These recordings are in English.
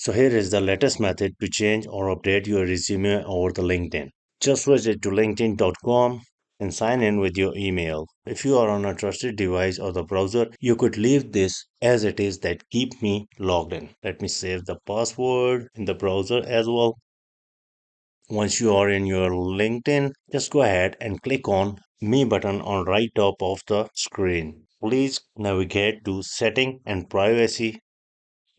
So here is the latest method to change or update your resume over the LinkedIn. Just visit to linkedin.com and sign in with your email. If you are on a trusted device or the browser, you could leave this as it is that keep me logged in. Let me save the password in the browser as well. Once you are in your LinkedIn, just go ahead and click on Me button on right top of the screen. Please navigate to Setting and Privacy.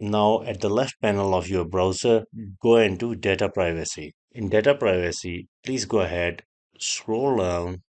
Now at the left panel of your browser, go into Data Privacy. In Data Privacy, please go ahead, scroll down,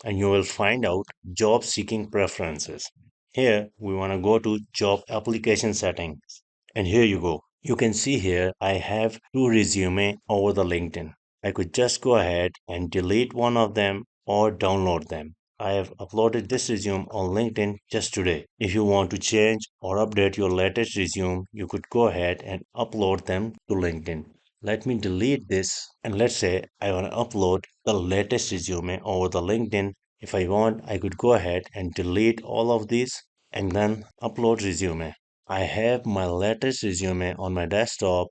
and you will find out Job Seeking Preferences. Here, we want to go to Job Application Settings. And here you go. You can see here I have two resume over the LinkedIn. I could just go ahead and delete one of them or download them. I have uploaded this resume on LinkedIn just today. If you want to change or update your latest resume, you could go ahead and upload them to LinkedIn. Let me delete this and let's say I want to upload the latest resume over the LinkedIn. If I want, I could go ahead and delete all of these and then upload resume. I have my latest resume on my desktop.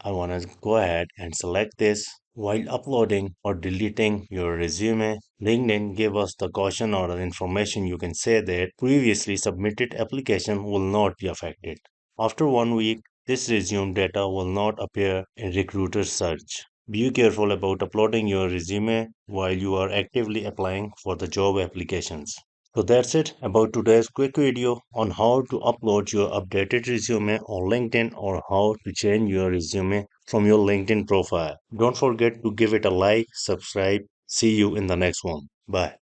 I want to go ahead and select this. While uploading or deleting your resume, LinkedIn give us the caution or the information. You can say that previously submitted application will not be affected. After 1 week, this resume data will not appear in recruiter search. Be careful about uploading your resume while you are actively applying for the job applications. So that's it about today's quick video on how to upload your updated resume on LinkedIn or how to change your resume from your LinkedIn profile. Don't forget to give it a like, subscribe. See you in the next one. Bye.